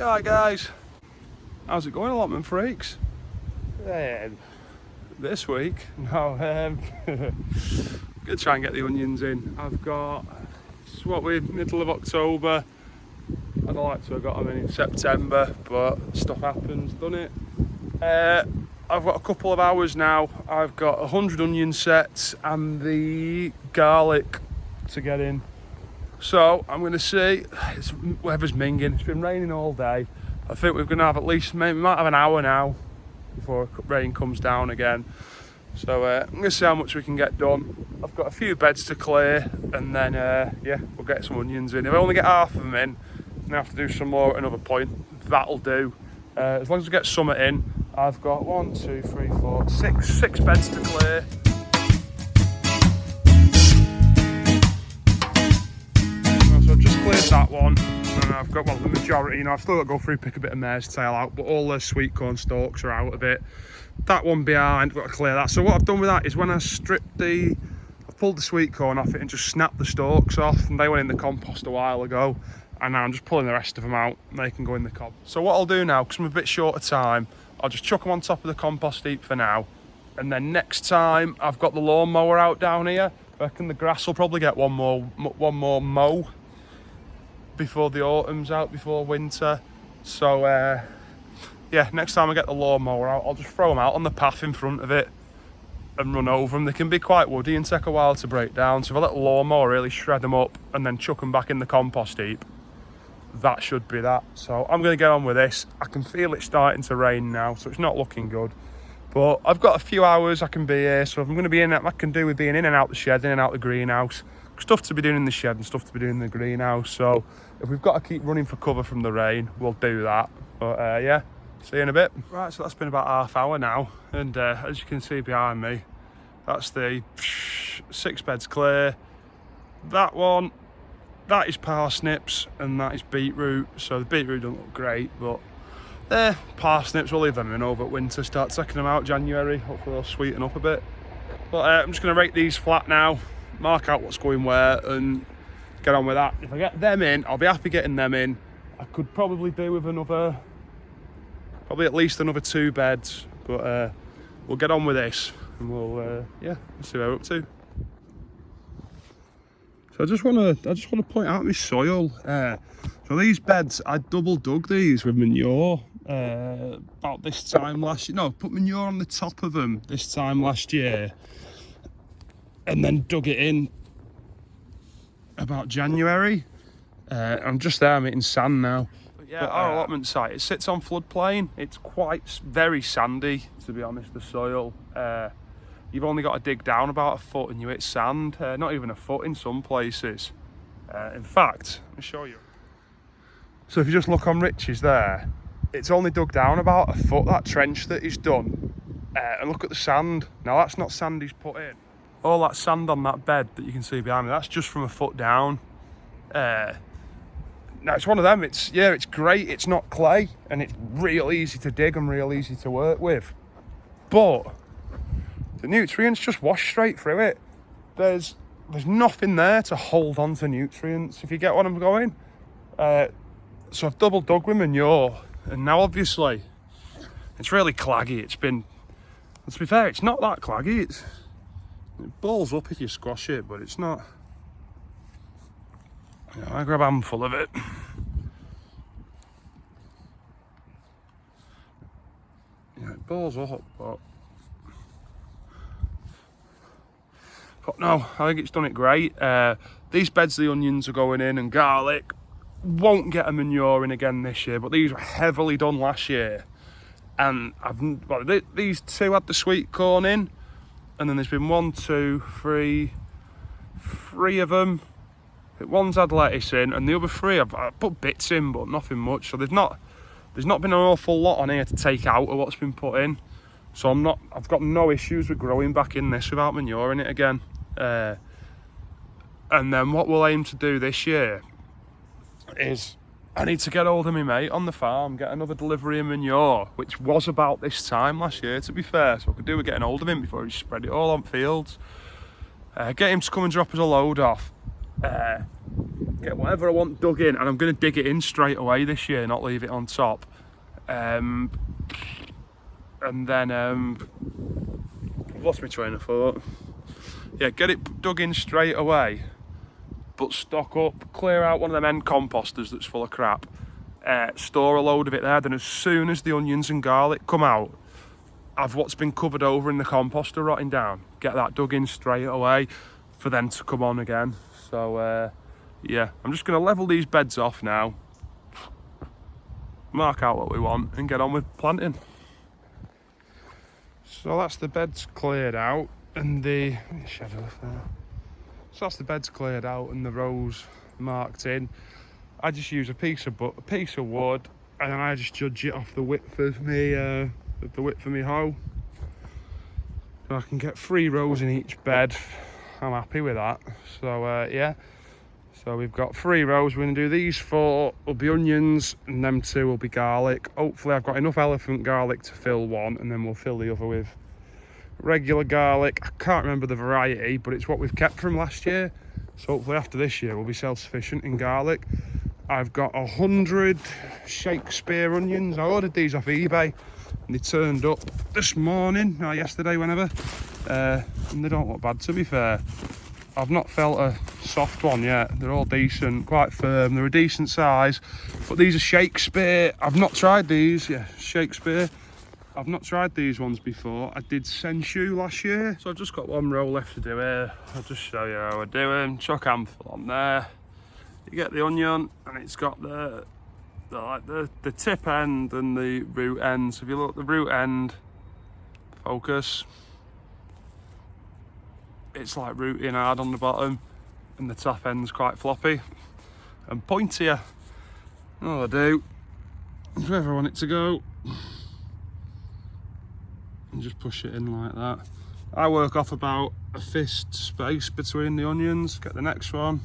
You alright guys? How's it going, allotment freaks? This week? No, gonna try and get the onions in. I've got, it's what we're middle of October. I'd like to have got them in September, but stuff happens, doesn't it? I've got a couple of hours now. I've got 100 onion sets and the garlic to get in. So I'm going to see, weather's minging, it's been raining all day. I think we're going to have at least, maybe we might have an hour now before rain comes down again. So I'm going to see how much we can get done. I've got a few beds to clear and then yeah, we'll get some onions in. If I only get half of them in, I have to do some more at another point. That'll do. As long as we get some in, I've got 1, 2, 3, 4, 6 beds to clear. So I've just cleared that one, and I've got, well, the majority, you know, I've still got to go through, pick a bit of mare's tail out, but all the sweet corn stalks are out of it. That one behind, I've got to clear that. So what I've done with that is when I stripped I've pulled the sweet corn off it and just snapped the stalks off, and they went in the compost a while ago. And now I'm just pulling the rest of them out and they can go in the compost. So what I'll do now, because I'm a bit short of time, I'll just chuck them on top of the compost heap for now. And then next time I've got the lawnmower out down here, I reckon the grass will probably get one more mow before the autumn's out, before winter. So yeah, next time I get the lawnmower out, I'll just throw them out on the path in front of it and run over them. They can be quite woody and take a while to break down. So if I let the lawnmower really shred them up and then chuck them back in the compost heap, that should be that. So I'm going to get on with this. I can feel it starting to rain now, so it's not looking good. But I've got a few hours I can be here, so if I'm going to be in, I can do with being in and out the shed, in and out the greenhouse. Stuff to be doing in the shed and stuff to be doing in the greenhouse. So if we've got to keep running for cover from the rain, we'll do that. But yeah, see you in a bit. Right, so that's been about half hour now, and as you can see behind me, that's the 6 beds clear. That one, that is parsnips and that is beetroot. So the beetroot don't look great, but they're parsnips. We'll leave them in over at winter, start taking them out January. Hopefully they'll sweeten up a bit. But I'm just going to rake these flat now, mark out what's going where and get on with that. If I get them in, I'll be happy getting them in. I could probably do with another, probably at least another 2 beds, but we'll get on with this and we'll yeah, see what we're up to. So I just want to point out my soil. So these beds, I double dug these with manure about this time last year. No, put manure on the top of them this time last year, and then dug it in about January. I'm just there, I'm hitting sand now. But yeah, our allotment site, it sits on floodplain. It's very sandy, to be honest, the soil. You've only got to dig down about 1 foot and you hit sand, not even 1 foot in some places. In fact, let me show you. So if you just look on Rich's there, it's only dug down about 1 foot, that trench that he's done. And look at the sand. Now that's not sand he's put in. All that sand on that bed that you can see behind me, that's just from 1 foot down. Now it's one of them, it's great, it's not clay, and it's real easy to dig and real easy to work with. But the nutrients just wash straight through it. There's nothing there to hold on to nutrients, if you get what I'm going. So I've double dug with manure, and now obviously it's really claggy. It's been, to be fair, it's not that claggy. It balls up if you squash it, but it's not. You know, I grab a handful of it. Yeah, it balls up, but no, I think it's done it great. These beds the onions are going in and garlic. Won't get a manure in again this year, but these were heavily done last year. And these 2 had the sweet corn in, and then there's been 1, 2, 3 of them. One's had lettuce in, and the other 3 I've put bits in, but nothing much. So there's not been an awful lot on here to take out of what's been put in. So I've got no issues with growing back in this without manure in it again. And then what we'll aim to do this year is I need to get hold of my mate on the farm, get another delivery of manure, which was about this time last year, to be fair. So I could do with getting hold of him before he spread it all on fields. Get him to come and drop us a load off. get whatever I want dug in, and I'm going to dig it in straight away this year, not leave it on top. And then I've lost my train of thought. Yeah, get it dug in straight away, but stock up, clear out one of them end composters that's full of crap, store a load of it there. Then as soon as the onions and garlic come out, have what's been covered over in the composter rotting down, get that dug in straight away for them to come on again. So yeah, I'm just going to level these beds off now, mark out what we want, and get on with planting. So that's the beds cleared out, and the shadow there. So that's the beds cleared out and the rows marked in. I just use a piece of wood, and then I just judge it off the width of me hoe. So I can get 3 rows in each bed. I'm happy with that. So yeah. So we've got 3 rows. We're going to do these 4 will be onions, and them 2 will be garlic. Hopefully I've got enough elephant garlic to fill one, and then we'll fill the other with regular garlic. I can't remember the variety, but it's what we've kept from last year. So hopefully after this year we'll be self-sufficient in garlic. I've got 100 Shakespeare onions. I ordered these off eBay, and they turned up this morning, or yesterday, whenever. And they don't look bad, to be fair. I've not felt a soft one yet. They're all decent, quite firm. They're a decent size, but these are Shakespeare. I've not tried these. Yeah, Shakespeare. I've not tried these ones before. I did Senshu last year. So I've just got 1 row left to do here. I'll just show you how I do them. Chuck handful on there. You get the onion, and it's got the tip end and the root end. So if you look at the root end, focus, it's like rooting hard on the bottom, and the top end's quite floppy and pointier. All I do is wherever I want it to go, and just push it in like that. I work off about a fist space between the onions. Get the next one,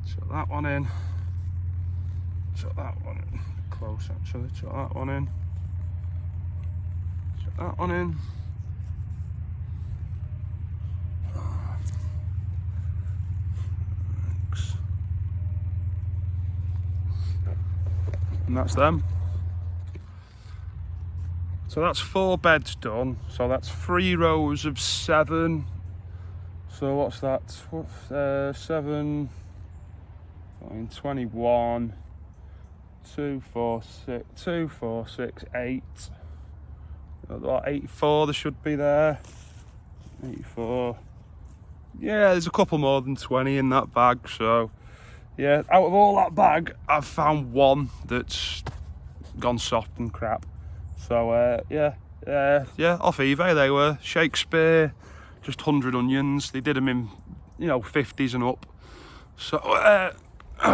chuck that one in, chuck that one in, close actually, chuck that one in, chuck that one in. And that's them. So that's 4 beds done. So that's 3 rows of 7. So what's that? What's 7? 21. 2, 4, 6. 2, 4, 6, 8. 84 there should be there. 84. Yeah, there's a couple more than 20 in that bag. So yeah, out of all that bag, I've found 1 that's gone soft and crap. So yeah, off eBay they were. Shakespeare, just 100 onions. They did them in, 50s and up. So I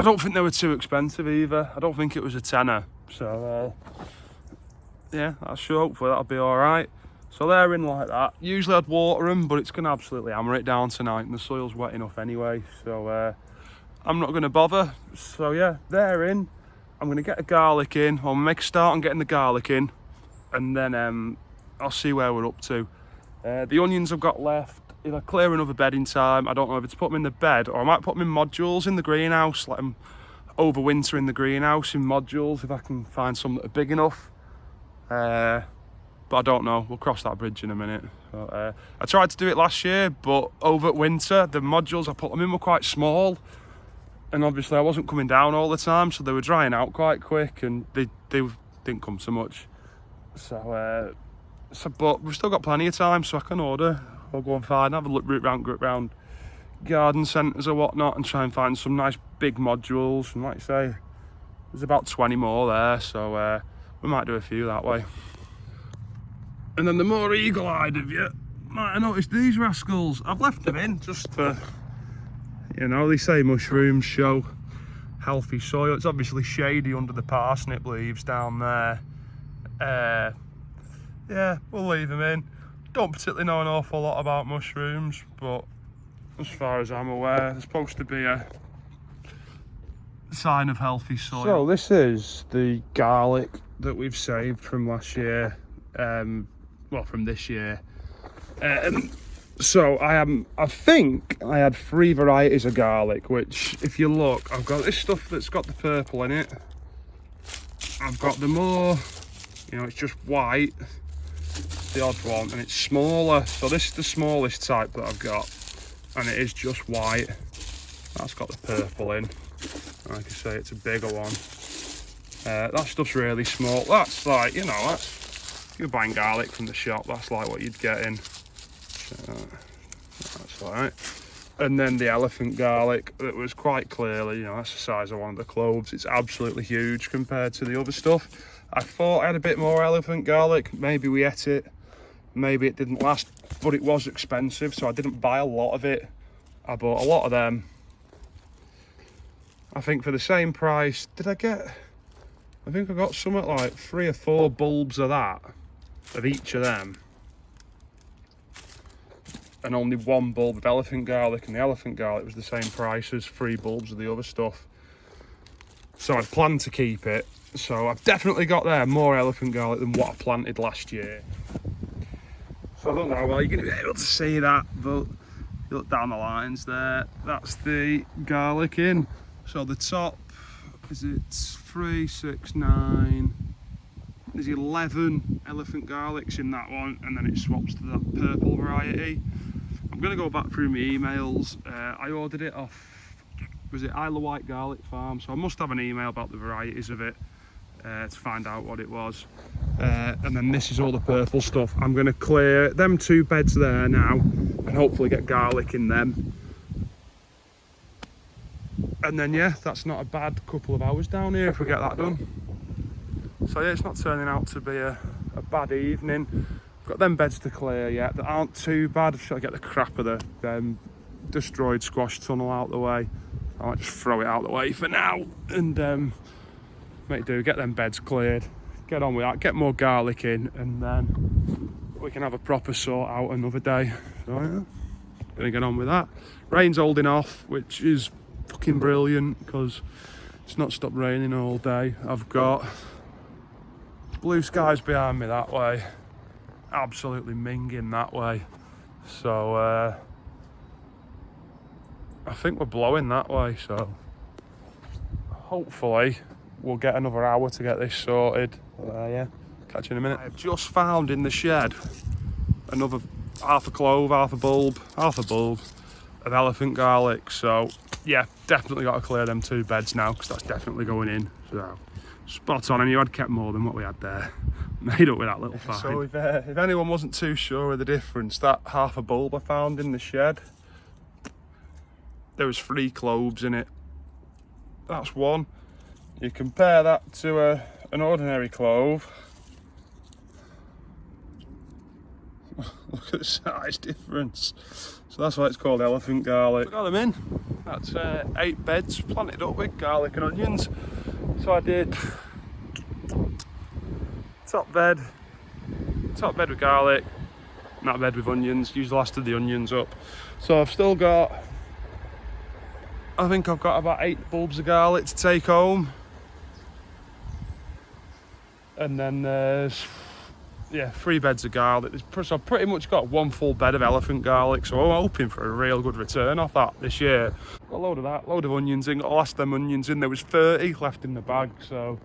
don't think they were too expensive either. I don't think it was a tenner. So yeah, that's sure. Hopefully that'll be all right. So they're in like that. Usually I'd water them, but it's gonna absolutely hammer it down tonight, and the soil's wet enough anyway. So I'm not going to bother. So yeah, they're in. I'm going to get the garlic in. I'll make a start on getting the garlic in, and then I'll see where we're up to. The onions I've got left, if I clear another bed in time, I don't know if it's put them in the bed, or I might put them in modules in the greenhouse, let them overwinter in the greenhouse in modules if I can find some that are big enough. But I don't know. We'll cross that bridge in a minute. So, I tried to do it last year, but over winter, the modules I put them in were quite small. And obviously I wasn't coming down all the time, so they were drying out quite quick, and they didn't come so much. So, but we've still got plenty of time, so I can order. I'll go and have a look round garden centres or whatnot, and try and find some nice big modules. And like I say, there's about 20 more there, so we might do a few that way. And then the more eagle-eyed of you might have noticed these rascals. I've left them in just for, they say mushrooms show healthy soil. It's obviously shady under the parsnip leaves down there. Yeah, we'll leave them in. Don't particularly know an awful lot about mushrooms, but as far as I'm aware, they're supposed to be a sign of healthy soil. So this is the garlic that we've saved from last year, well, from this year. So I think I had 3 varieties of garlic, which if you look, I've got this stuff that's got the purple in it. I've got the more, you know, it's just white, the odd one, and it's smaller. So this is the smallest type that I've got, and it is just white. That's got the purple in. Like I say, it's a bigger one. That stuff's really small. That's like, you know, that's, if you're buying garlic from the shop, that's like what you'd get in. That's right. And then the elephant garlic, that was quite clearly, you know, that's the size of one of the cloves. It's absolutely huge compared to the other stuff. I thought I had a bit more elephant garlic. Maybe we ate it, maybe it didn't last, but it was expensive, so I didn't buy a lot of it. I bought a lot of them. I think for the same price, did I get, I think I got something like 3 or 4 bulbs of that, of each of them. And only 1 bulb of elephant garlic, and the elephant garlic was the same price as 3 bulbs of the other stuff. So I planned to keep it. So I've definitely got there more elephant garlic than what I planted last year. So I don't know, well, you're going to be able to see that, but you look down the lines there, that's the garlic in. So the top, is it 3, 6, 9, there's 11 elephant garlics in that one, and then it swaps to that purple variety. I'm going to go back through my emails. I ordered it off, was it Isle of Wight Garlic Farm, so I must have an email about the varieties of it to find out what it was. And then this is all the purple stuff. I'm going to clear them 2 beds there now and hopefully get garlic in them. And then yeah, that's not a bad couple of hours down here if we get that done. So yeah, it's not turning out to be a bad evening. Got them beds to clear yet that aren't too bad. I've got to get the crap of the destroyed squash tunnel out the way. I might just throw it out the way for now and make do, get them beds cleared, get on with that, get more garlic in, and then we can have a proper sort out another day. So yeah, gonna get on with that. Rain's holding off, which is fucking brilliant because it's not stopped raining all day. I've got blue skies behind me that way, absolutely minging that way, so I think we're blowing that way, so hopefully we'll get another hour to get this sorted. Yeah, catch you in a minute. I've just found in the shed another half a clove, half a bulb of elephant garlic, so yeah, definitely got to clear them 2 beds now because that's definitely going in. So spot on, and you had kept more than what we had there. Made up with that little find. So if anyone wasn't too sure of the difference, that half a bulb I found in the shed, there was 3 cloves in it. That's 1. You compare that to an ordinary clove. Look at the size difference. So that's why it's called elephant garlic. Got them in. That's 8 beds planted up with garlic and onions. So I did top bed with garlic, and that bed with onions. Used the last of the onions up. So I've still got, I think I've got about 8 bulbs of garlic to take home. And then there's, yeah, 3 beds of garlic. So I've pretty much got 1 full bed of elephant garlic, so I'm hoping for a real good return off that this year. Got a load of that, load of onions in, got the last of them onions in. There was 30 left in the bag, so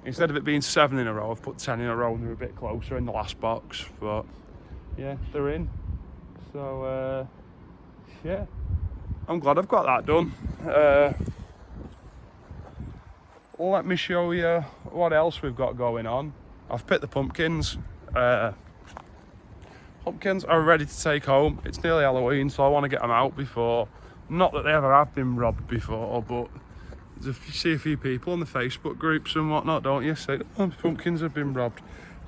instead of it being 7 in a row, I've put 10 in a row and they're a bit closer in the last box. But yeah, they're in. So yeah, I'm glad I've got that done. Let me show you what else we've got going on. I've picked the pumpkins. Pumpkins are ready to take home. It's nearly Halloween, so I want to get them out before. Not that they ever have been robbed before, but you see a few people on the Facebook groups and whatnot, don't you? Say, oh, pumpkins have been robbed.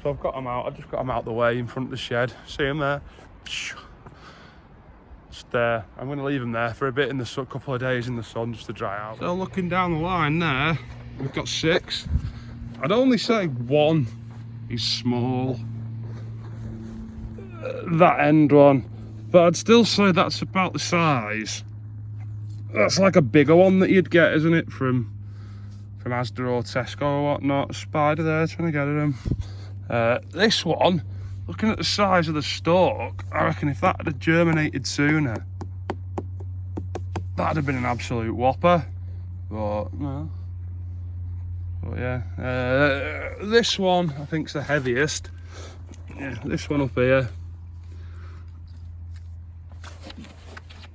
So I've got them out. I've just got them out the way in front of the shed. See them there? Just there. I'm going to leave them there for a bit in the sun, couple of days in the sun, just to dry out. So looking down the line there, we've got 6. I'd only say 1 is small. That end one, but I'd still say that's about the size. That's like a bigger one that you'd get, isn't it, from Asda or Tesco or whatnot. Spider there trying to get at him. This one looking at the size of the stalk, I reckon if that had germinated sooner, that'd have been an absolute whopper. But no. But yeah, this one I think's the heaviest. Yeah, this one up here.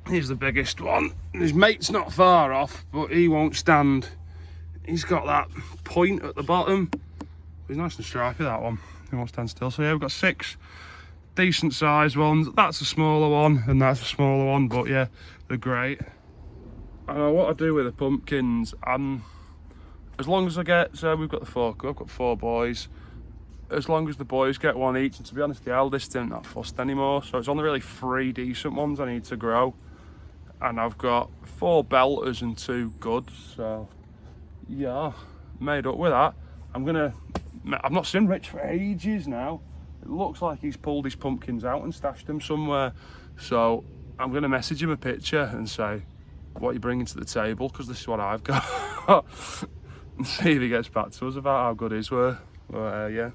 He's the biggest one. His mate's not far off, but he won't stand. He's got that point at the bottom. He's nice and stripy, that one. He won't stand still. So yeah, we've got 6 decent sized ones. That's a smaller one, and that's a smaller one, but yeah, they're great. What I do with the pumpkins, as long as I get, so we've got I've got 4 boys. As long as the boys get one each, and to be honest, the eldest isn't that fussed anymore, so it's only really 3 decent ones I need to grow. And I've got 4 belters and 2 goods, so yeah, made up with that. I've not seen Rich for ages now. It looks like he's pulled his pumpkins out and stashed them somewhere. So I'm gonna message him a picture and say, what are you bringing to the table? Because this is what I've got. And see if he gets back to us about how good his were. But yeah,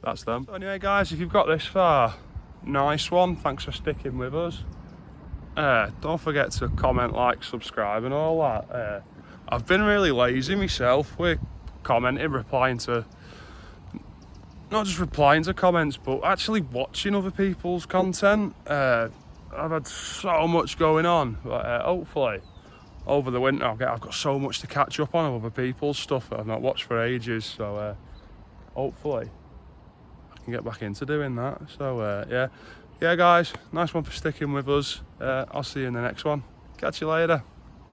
that's them. So anyway guys, if you've got this far, nice one. Thanks for sticking with us. Don't forget to comment, like, subscribe and all that. I've been really lazy myself with commenting, replying to, not just replying to comments, but actually watching other people's content. I've had so much going on, but hopefully over the winter I've got so much to catch up on of other people's stuff that I've not watched for ages, so hopefully I can get back into doing that. So yeah guys, nice one for sticking with us. I'll see you in the next one. Catch you later.